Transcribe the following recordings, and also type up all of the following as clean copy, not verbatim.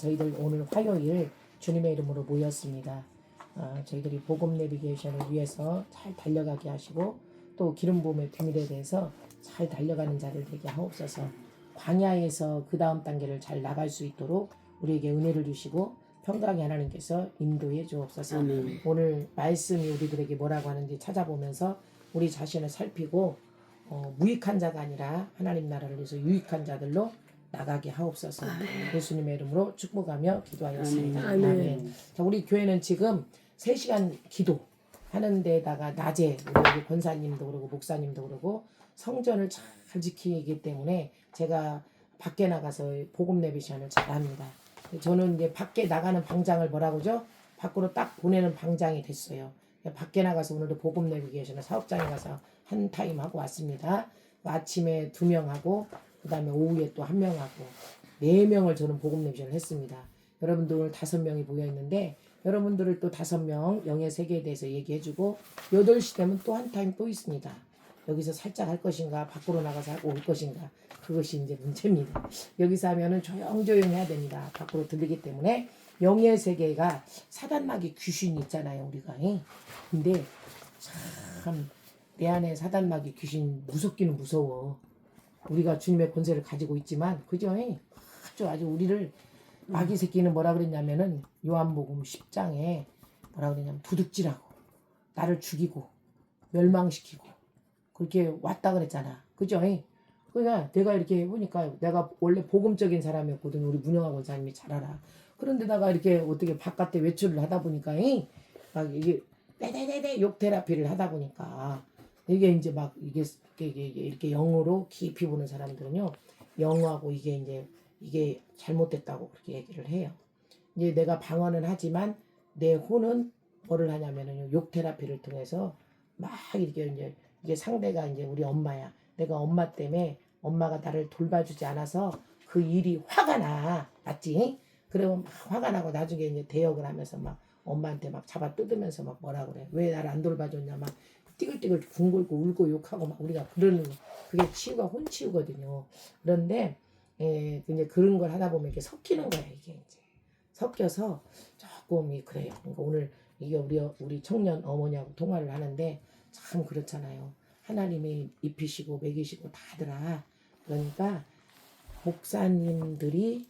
저희들 오늘 화요일 주님의 이름으로 모였습니다. 저희들이 복음 내비게이션을 위해서 잘 달려가게 하시고 또 기름 부음의 비밀에 대해서 잘 달려가는 자를 되게 하옵소서. 광야에서 그 다음 단계를 잘 나갈 수 있도록 우리에게 은혜를 주시고 평강의 하나님께서 인도해 주옵소서. 오늘 말씀이 우리들에게 뭐라고 하는지 찾아보면서 우리 자신을 살피고 무익한 자가 아니라 하나님 나라를 위해서 유익한 자들로 나가게 하옵소서. 예수님의 이름으로 축복하며 기도하였습니다. 아멘. 자, 우리 교회는 지금 3시간 기도하는 데다가 낮에 우리 권사님도 그러고 목사님도 그러고 성전을 잘 지키기 때문에 제가 밖에 나가서 복음 내비션을 잘합니다. 저는 이제 밖에 나가는 방장을 뭐라고 하죠? 밖으로 딱 보내는 방장이 됐어요. 밖에 나가서 오늘도 복음 내비게이션을 사업장에 가서 한 타임 하고 왔습니다. 아침에 2명 하고 그 다음에 오후에 또 1명 하고 4명을 저는 복음 내비션을 했습니다. 여러분들 오늘 5명이 모여있는데 여러분들을 또 5명 영의 세계에 대해서 얘기해주고 8시 되면 또 한 타임 또 있습니다. 여기서 살짝 할 것인가 밖으로 나가서 하고 올 것인가 그것이 이제 문제입니다. 여기서 하면은 조용조용 해야 됩니다. 밖으로 들리기 때문에 영의 세계가 사단마귀 귀신이 있잖아요 우리가. 근데 참 내 안에 사단마귀 귀신 무섭기는 무서워. 우리가 주님의 권세를 가지고 있지만 그죠? 아주 우리를 마귀 새끼는 뭐라 그랬냐면은 요한복음 10장에 뭐라 그랬냐면 도둑질하고 나를 죽이고 멸망시키고 그렇게 왔다 그랬잖아. 그죠? 그러니까 내가 이렇게 보니까 내가 원래 복음적인 사람이었거든. 우리 문영아 권사님이 잘 알아. 그런데다가 이렇게 어떻게 바깥에 외출을 하다 보니까 막 이게 네네네네 욕 테라피를 하다 보니까 이게 이제 막 이게 이렇게 영어로 깊이 보는 사람들은요 영어하고 이게 잘못됐다고 그렇게 얘기를 해요. 이제 내가 방언은 하지만 내 혼은 뭐를 하냐면은 욕 테라피를 통해서 막 이렇게 이게 상대가 이제 우리 엄마야. 내가 엄마 때문에 엄마가 나를 돌봐주지 않아서 그 일이 화가 나. 맞지? 그리고 막 화가 나고 나중에 이제 대역을 하면서 막 엄마한테 막 잡아 뜯으면서 막 뭐라 그래. 왜 나를 안 돌봐줬냐 막 띠글띠글 궁글고 울고 욕하고 막 우리가 그러는 그게 치유가 혼치유거든요. 그런데 이제 그런 걸 하다 보면 이렇게 섞이는 거야 이게 이제 섞여서 조금 그래요. 그러니까 오늘 이게 우리 청년 어머니하고 통화를 하는데 참 그렇잖아요. 하나님이 입히시고 먹이시고 다더라. 그러니까 목사님들이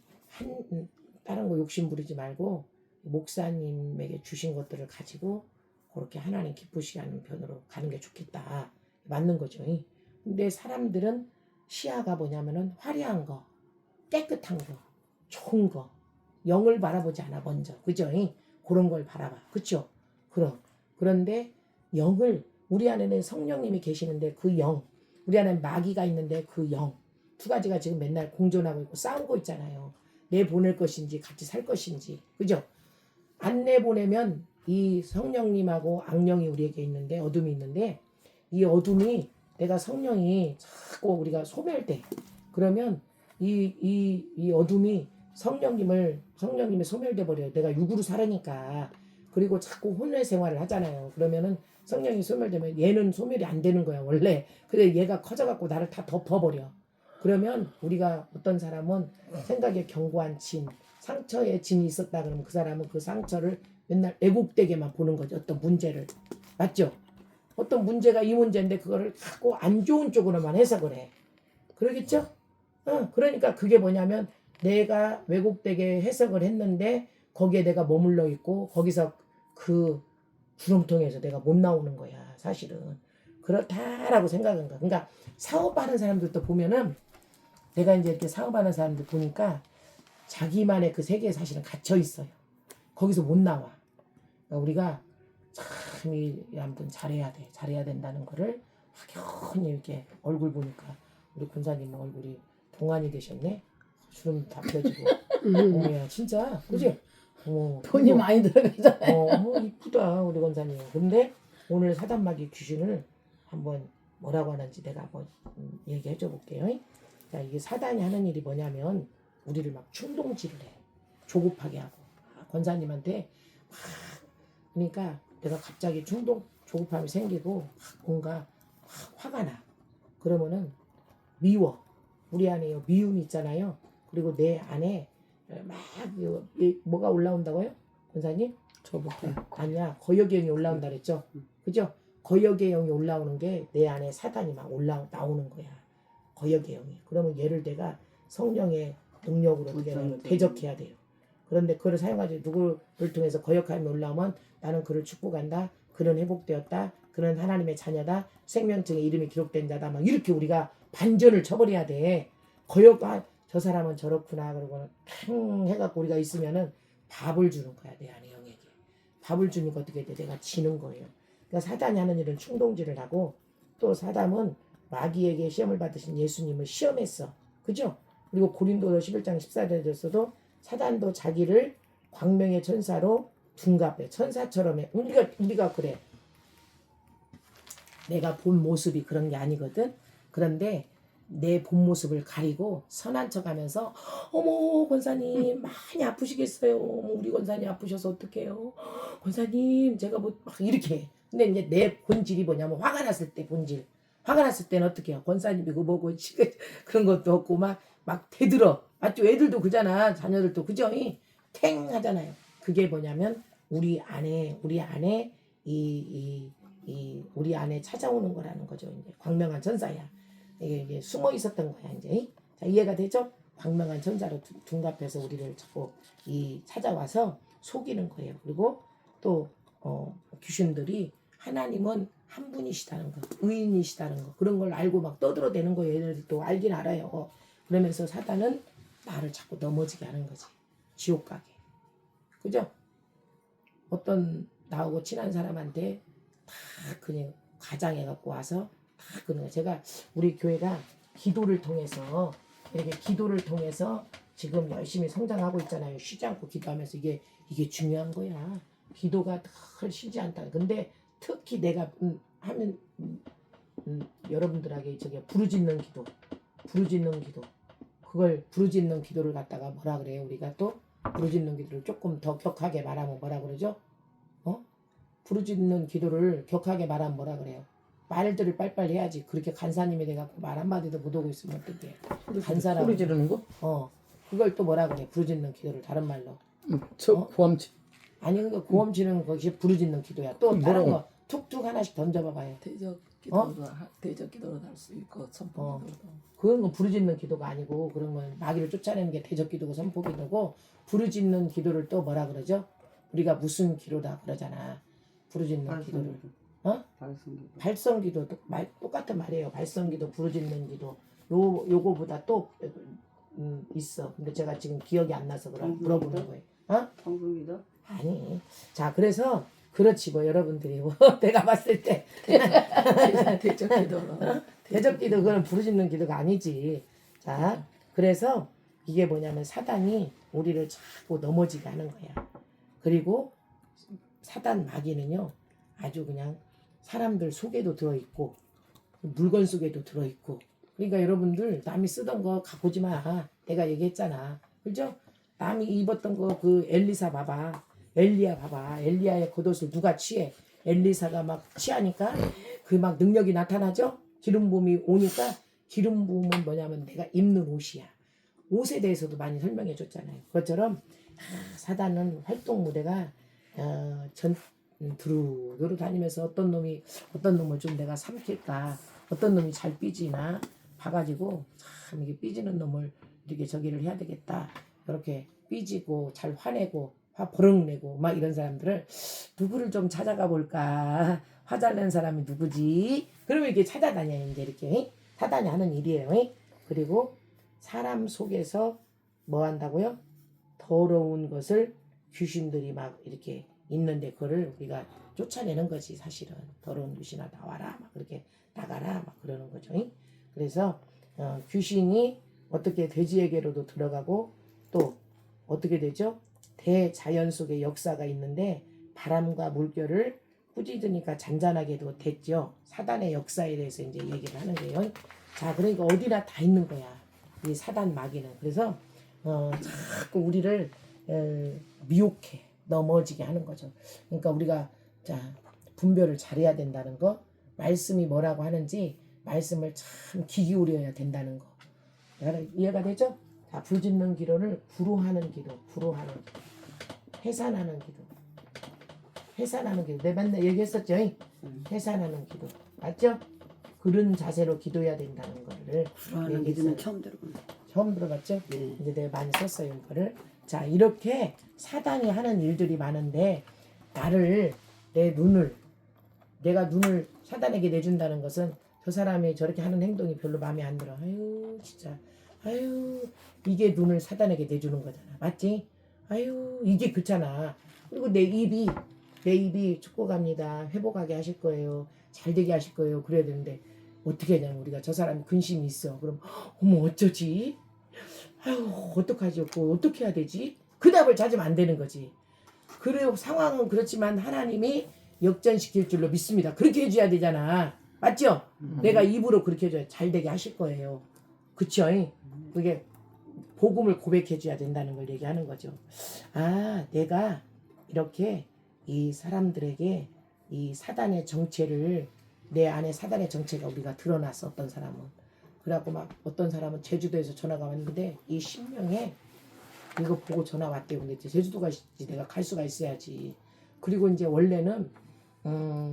다른 거 욕심 부리지 말고 목사님에게 주신 것들을 가지고 그렇게 하나님 기쁘시게 하는 편으로 가는 게 좋겠다. 맞는 거죠. 근데 사람들은 시야가 뭐냐면은 화려한 거, 깨끗한 거, 좋은 거, 영을 바라보지 않아 먼저. 그죠? 그런 걸 바라봐. 그쵸? 그런데 영을 우리 안에는 성령님이 계시는데 그 영, 우리 안에 마귀가 있는데 그 영, 두 가지가 지금 맨날 공존하고 있고 싸우고 있잖아요. 내보낼 것인지 같이 살 것인지. 그죠? 안 내보내면 이 성령님하고 악령이 우리에게 있는데 어둠이 있는데 이 어둠이 내가 성령이 자꾸 우리가 소멸돼. 그러면 이 어둠이 성령님이 소멸돼 버려요. 내가 육으로 살으니까. 그리고 자꾸 혼외 생활을 하잖아요. 그러면은 성령이 소멸되면 얘는 소멸이 안 되는 거야 원래. 그래 얘가 커져갖고 나를 다 덮어버려. 그러면 우리가 어떤 사람은 생각에 견고한 진, 상처에 진이 있었다 그러면 그 사람은 그 상처를 맨날 왜곡되게만 보는 거죠. 어떤 문제를. 맞죠? 어떤 문제가 이 문제인데 그거를 자꾸 안 좋은 쪽으로만 해석을 해. 그러겠죠? 그러니까 그게 뭐냐면 내가 왜곡되게 해석을 했는데 거기에 내가 머물러 있고 거기서 그 구렁텅이에서 내가 못 나오는 거야. 사실은. 그렇다라고 생각한 거야. 그러니까 사업하는 사람들도 보면은 내가 이제 이렇게 사업하는 사람들 보니까 자기만의 그 세계에 사실은 갇혀 있어요. 거기서 못 나와. 그러니까 우리가 참 아무튼 잘해야 된다는 거를 확연히 이렇게 얼굴 보니까 우리 군사님 얼굴이 동안이 되셨네. 주름 다 펴지고. 어머야 진짜 그지? 돈이 많이 들어가잖아요. 이쁘다 우리 권사님. 근데 오늘 사단마귀 귀신을 한번 뭐라고 하는지 내가 한번 얘기해 줘 볼게요. 자, 이게 사단이 하는 일이 뭐냐면 우리를 막 충동질을 해. 조급하게 하고. 권사님한테 막 그러니까 내가 갑자기 조급함이 생기고 막 뭔가 막 화가 나. 그러면은 미워. 우리 안에 미움이 있잖아요. 그리고 내 안에 막 뭐가 올라온다고요? 권사님? 저부터. 아니야. 거역의 영이 올라온다 그랬죠? 그죠? 거역의 영이 올라오는 게 내 안에 사단이 막 나오는 거야. 거역의 영이. 그러면 얘를 내가 성령의 능력으로 어떻게 하면 대적해야 돼요. 그런데 그걸 사용하지 누구를 통해서 거역함이 올라오면 나는 그를 축복한다. 그는 회복되었다. 그는 하나님의 자녀다. 생명증에 이름이 기록된 자다. 막 이렇게 우리가 반전을 쳐버려야 돼. 저 사람은 저렇구나. 그러고 탕 해갖고 우리가 있으면은 밥을 주는 거야. 내 안에 영에게. 밥을 주니까 어떻게 돼? 내가 지는 거예요. 그러니까 사단이 하는 일은 충동질을 하고 또 사단은 마귀에게 시험을 받으신 예수님을 시험했어. 그죠? 그리고 고린도서 11장 14절에서도 사단도 자기를 광명의 천사로 둔갑해. 천사처럼 해. 우리가 그래. 내가 본 모습이 그런 게 아니거든. 그런데 내 본 모습을 가리고 선한 척하면서 어머 권사님 많이 아프시겠어요. 어머 우리 권사님 아프셔서 어떡해요. 권사님 제가 뭐 막 이렇게 해. 근데 이제 내 본질이 뭐냐면 화가 났을 때 본질. 화가 났을 때는 어떻게 해요. 권사님이 그거 뭐고 그런 것도 없고 막 대들어. 맞죠? 애들도 그잖아. 자녀들도 그죠? 탱 하잖아요. 그게 뭐냐면 우리 안에 우리 안에 찾아오는 거라는 거죠. 이제 광명한 천사야. 이게 숨어 있었던 거야. 이제 자, 이해가 되죠? 광명한 천사로 둔갑해서 우리를 자꾸 찾아와서 속이는 거예요. 그리고 또 귀신들이 하나님은 한 분이시다는 거, 의인이시다는 거 그런 걸 알고 막 떠들어대는 거예요. 얘네들도 알긴 알아요. 그러면서 사단은 나를 자꾸 넘어지게 하는 거지. 지옥 가게. 그죠? 어떤 나하고 친한 사람한테 다 그냥 과장해 갖고 와서 다 그런 거. 제가 우리 교회가 기도를 통해서 이렇게 기도를 통해서 지금 열심히 성장하고 있잖아요. 쉬지 않고 기도하면서 이게 중요한 거야. 기도가 늘 쉬지 않다. 근데 특히 내가 하면 여러분들에게 저기 부르짖는 기도 그걸 부르짖는 기도를 갖다가 뭐라 그래요? 우리가 또 부르짖는 기도를 조금 더 격하게 말하면 뭐라 그러죠? 부르짖는 기도를 격하게 말하면 뭐라 그래요? 말들을 빨빨리 해야지. 그렇게 간사님이 돼갖고 말 한마디도 못 오고 있으면 어떡해. 간사라고. 소리 지르는 거? 그걸 또 뭐라 그래? 부르짖는 기도를 다른 말로. 고함치. 아니 그러니까 고함치는 것이 부르짖는 기도야. 또 다른 뭐라고? 거 툭툭 하나씩 던져봐봐요. 대적 기도로 할 수 있고 선포 기도도. 그런 건 부르짖는 기도가 아니고 그런 건 마귀를 쫓아내는 게 대적 기도고 선포 기도고 부르짖는 기도를 또 뭐라 그러죠? 우리가 무슨 기도다 그러잖아. 부르짖는 기도를. 발성기도 똑같은 말이에요. 발성기도 부르짖는 기도. 요거보다 또 있어. 근데 제가 지금 기억이 안 나서 물어보는 거예요. 방송이다? 아니. 자, 그래서 그렇지 뭐 여러분들이 내가 봤을 때 대적 기도로. 대적 기도 그건 부르짖는 기도가 아니지. 자, 그래서 이게 뭐냐면 사단이 우리를 자꾸 넘어지게 하는 거야. 그리고 사단 마귀는요 아주 그냥 사람들 속에도 들어있고 물건 속에도 들어있고 그러니까 여러분들 남이 쓰던 거 갖고 오지 마. 내가 얘기했잖아. 그죠? 남이 입었던 거 그 엘리사 봐봐. 엘리야 봐봐. 엘리야의 겉옷을 누가 취해? 엘리사가 막 취하니까 그 막 능력이 나타나죠? 기름 부음이 오니까 기름 부음은 뭐냐면 내가 입는 옷이야. 옷에 대해서도 많이 설명해 줬잖아요. 그것처럼 사단은 활동 무대가 두루두루 다니면서 어떤 놈을 좀 내가 삼킬까 어떤 놈이 잘 삐지나 봐가지고 참 이게 삐지는 놈을 이렇게 저기를 해야 되겠다. 이렇게 삐지고 잘 화내고 화 버럭 내고 막 이런 사람들을 누구를 좀 찾아가 볼까. 화 잘 낸 사람이 누구지? 그러면 이렇게 찾아다녀요. 이제 이렇게 사단이 하는 일이에요. 그리고 사람 속에서 뭐 한다고요? 더러운 것을 귀신들이 막 이렇게 있는데 그거를 우리가 쫓아내는 거지. 사실은 더러운 귀신아 나와라 막 그렇게 나가라 막 그러는 거죠. 그래서 귀신이 어떻게 돼지에게로도 들어가고 또 어떻게 되죠? 대자연 속에 역사가 있는데 바람과 물결을 꾸짖으니까 잔잔하게도 됐죠. 사단의 역사에 대해서 이제 얘기를 하는 거예요. 자, 그러니까 어디나 다 있는 거야. 이 사단 마귀는. 그래서 자꾸 우리를 미혹해 넘어지게 하는 거죠. 그러니까 우리가 자 분별을 잘해야 된다는 거, 말씀이 뭐라고 하는지 말씀을 참 귀 기울여야 된다는 거. 이해가 되죠? 자, 불짓는 기도를 구로하는 기도, 구로하는 기도, 해산하는 기도, 해산하는 기도. 내가 맨날 얘기했었죠. 해산하는 기도. 맞죠? 그런 자세로 기도해야 된다는 거를 불안한 기도는 처음 들어보네. 처음 들어봤죠? 네. 이제 내가 많이 썼어요 이거를. 자, 이렇게 사단이 하는 일들이 많은데 나를 내가 눈을 사단에게 내준다는 것은 저 사람이 저렇게 하는 행동이 별로 마음에 안 들어. 아유 진짜 아유 이게 눈을 사단에게 내주는 거잖아. 맞지? 아유 이게 그렇잖아. 그리고 내 입이 축복합니다. 회복하게 하실 거예요. 잘 되게 하실 거예요. 그래야 되는데 어떻게 하냐면 우리가 저 사람이 근심이 있어. 그럼 어머 어쩌지? 아유 어떡하지? 그거 어떻게 해야 되지? 그 답을 찾으면 안 되는 거지. 그리고 상황은 그렇지만 하나님이 역전시킬 줄로 믿습니다. 그렇게 해줘야 되잖아. 맞죠? 내가 입으로 그렇게 해줘야 잘 되게 하실 거예요. 그쵸? 그게 복음을 고백해줘야 된다는 걸 얘기하는 거죠. 아, 내가 이렇게 이 사람들에게 이 사단의 정체를 내 안에 사단의 정체가 우리가 드러났어. 어떤 사람은 그래갖고 막 어떤 사람은 제주도에서 전화가 왔는데 이 신명에 이거 보고 전화 왔대요. 근데 이제 제주도가 있지 내가 갈 수가 있어야지. 그리고 이제 원래는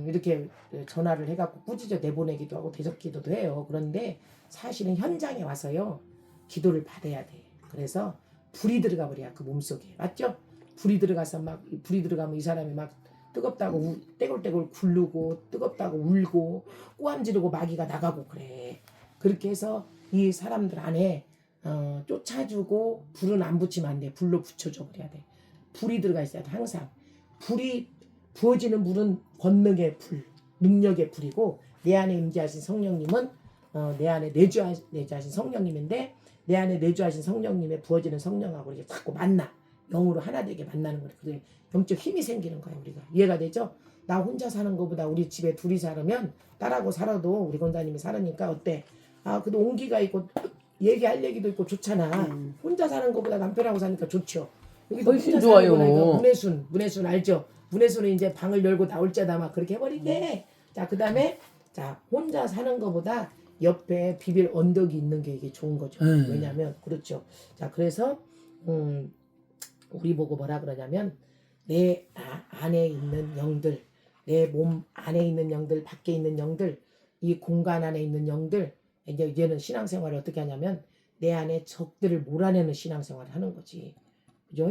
이렇게 전화를 해갖고 꾸짖어 내보내기도 하고 대적기도도 해요. 그런데 사실은 현장에 와서요 기도를 받아야 돼. 그래서 불이 들어가 버려 그 몸속에. 맞죠? 불이 들어가서 막 불이 들어가면 이 사람이 막 뜨겁다고 떼굴떼굴 굴르고 뜨겁다고 울고 꼬암지르고 마귀가 나가고 그래. 그렇게 해서 이 사람들 안에 쫓아주고 불은 안 붙이면 안 돼. 불로 붙여줘 버려야 돼. 불이 들어가 있어야 돼. 항상 불이 부어지는 불은 권능의 불, 능력의 불이고 내 안에 임재하신 성령님은 내 안에 내주하신 성령님인데 내 안에 내주하신 성령님의 부어지는 성령하고 이렇게 자꾸 만나 영으로 하나 되게 만나는 거예요. 그게 영적 힘이 생기는 거예요. 우리가 이해가 되죠? 나 혼자 사는 것보다 우리 집에 둘이 살으면 딸하고 살아도 우리 권사님이 살으니까 어때? 아 그래도 온기가 있고 얘기할 얘기도 있고 좋잖아. 혼자 사는 것보다 남편하고 사니까 좋죠. 여기도 훨씬 혼자 좋아요. 사는 거니까 문혜순 알죠? 문혜순은 이제 방을 열고 나올 때다 막 그렇게 해버리게. 자 그다음에 자 혼자 사는 것보다 옆에 비빌 언덕이 있는 게 이게 좋은 거죠. 왜냐하면 그렇죠. 자 그래서 우리 보고 뭐라 그러냐면 내 안에 있는 영들, 내 몸 안에 있는 영들, 밖에 있는 영들, 이 공간 안에 있는 영들 이제는 신앙생활을 어떻게 하냐면 내 안에 적들을 몰아내는 신앙생활을 하는 거지. 그죠?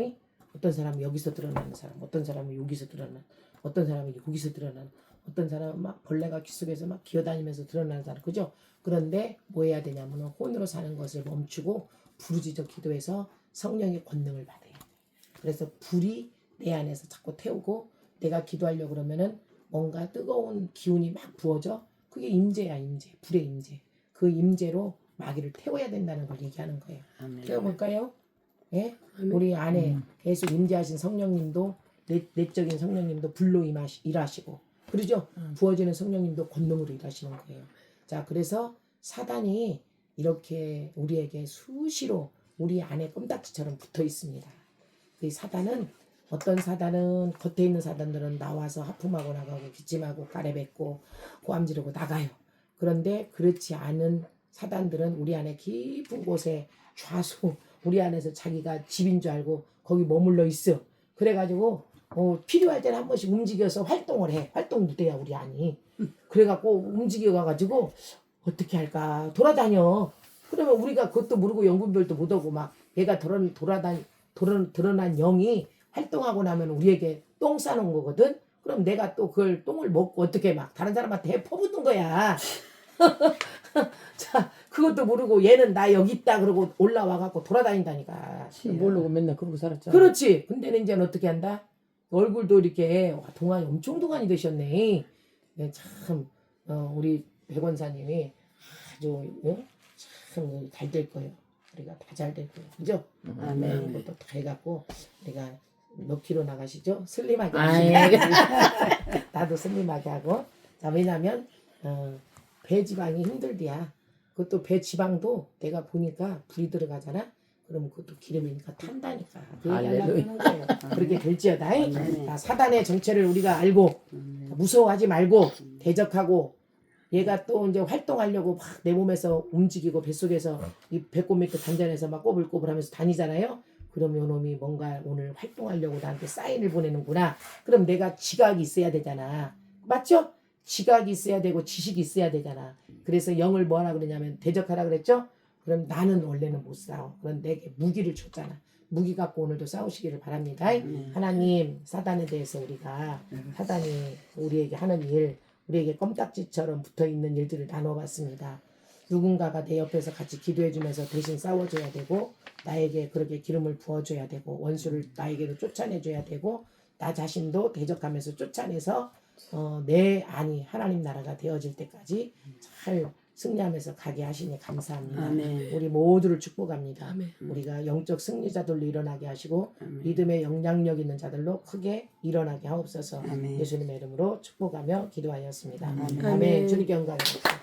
어떤 사람은 여기서 드러나는 사람, 어떤 사람은 여기서 드러나는, 어떤 사람은 여기서 드러나는, 어떤 사람은 막 벌레가 귀 속에서 막 기어다니면서 드러나는 사람, 그죠? 그런데 뭐 해야 되냐면 혼으로 사는 것을 멈추고 부르짖어 기도해서 성령의 권능을 받아야 돼. 그래서 불이 내 안에서 자꾸 태우고 내가 기도하려고 그러면은 뭔가 뜨거운 기운이 막 부어져. 그게 임재야, 임재. 불의 임재. 그 임재로 마귀를 태워야 된다는 걸 얘기하는 거예요. 태워볼까요? 예? 우리 안에 계속 임재하신 성령님도 내적인 성령님도 불로 일하시고 그러죠? 부어지는 성령님도 권능으로 일하시는 거예요. 자, 그래서 사단이 이렇게 우리에게 수시로 우리 안에 껌딱지처럼 붙어 있습니다. 이 사단은 어떤 사단은 겉에 있는 사단들은 나와서 하품하고 나가고 기침하고 가래뱉고 고함지르고 나가요. 그런데 그렇지 않은 사단들은 우리 안에 깊은 곳에 좌수 우리 안에서 자기가 집인 줄 알고 거기 머물러 있어. 그래가지고 필요할 때는 한 번씩 움직여서 활동을 해. 활동 무대야 우리 안이. 그래갖고 움직여가지고 어떻게 할까 돌아다녀. 그러면 우리가 그것도 모르고 영분별도 못하고 막 얘가 드러난 영이 활동하고 나면 우리에게 똥 싸는 거거든. 그럼 내가 또 그걸 똥을 먹고 어떻게 막 다른 사람한테 퍼붓는 거야. 자, 그것도 모르고 얘는 나 여기 있다 그러고 올라와갖고 돌아다닌다니까. 모르고 맨날 그러고 살았잖아. 그렇지. 근데는 이제는 어떻게 한다? 얼굴도 이렇게 와, 동안이 엄청 동안이 되셨네. 네, 참 우리 백원사님이 아주 참 잘 될 거예요. 우리가 다 잘 될 거예요. 그죠? 아멘. 이것도 다 해갖고 우리가 몇 킬로 나가시죠? 슬림하게 아이. 하시고 나도 슬림하게 하고. 자, 왜냐면 배 지방이 힘들대야. 그것도 배 지방도 내가 보니까 불이 들어가잖아. 그럼 그것도 기름이니까 탄다니까. 그 얘기 하려고 하는 거예요. 그렇게 될지어다. 자, 사단의 정체를 우리가 알고 무서워하지 말고 대적하고 얘가 또 이제 활동하려고 막 내 몸에서 움직이고 뱃속에서 이 배꼽 밑에 단전에서 막 꼬불꼬불하면서 다니잖아요. 그럼 요 놈이 뭔가 오늘 활동하려고 나한테 사인을 보내는구나. 그럼 내가 지각이 있어야 되잖아. 맞죠? 지각이 있어야 되고 지식이 있어야 되잖아. 그래서 영을 뭐라 그러냐면 대적하라 그랬죠? 그럼 나는 원래는 못 싸워. 그럼 내게 무기를 줬잖아. 무기 갖고 오늘도 싸우시기를 바랍니다. 하나님, 사단에 대해서 우리가 사단이 우리에게 하는 일, 우리에게 껌딱지처럼 붙어있는 일들을 나눠봤습니다. 누군가가 내 옆에서 같이 기도해주면서 대신 싸워줘야 되고 나에게 그렇게 기름을 부어줘야 되고 원수를 나에게도 쫓아내줘야 되고 나 자신도 대적하면서 쫓아내서 내 안이 하나님 나라가 되어질 때까지 잘 승리하면서 가게 하시니 감사합니다. 아멘. 우리 모두를 축복합니다. 아멘. 우리가 영적 승리자들로 일어나게 하시고 아멘. 믿음의 영향력 있는 자들로 크게 일어나게 하옵소서. 아멘. 예수님의 이름으로 축복하며 기도하였습니다. 아멘. 아멘. 주님께 영광 드립니다.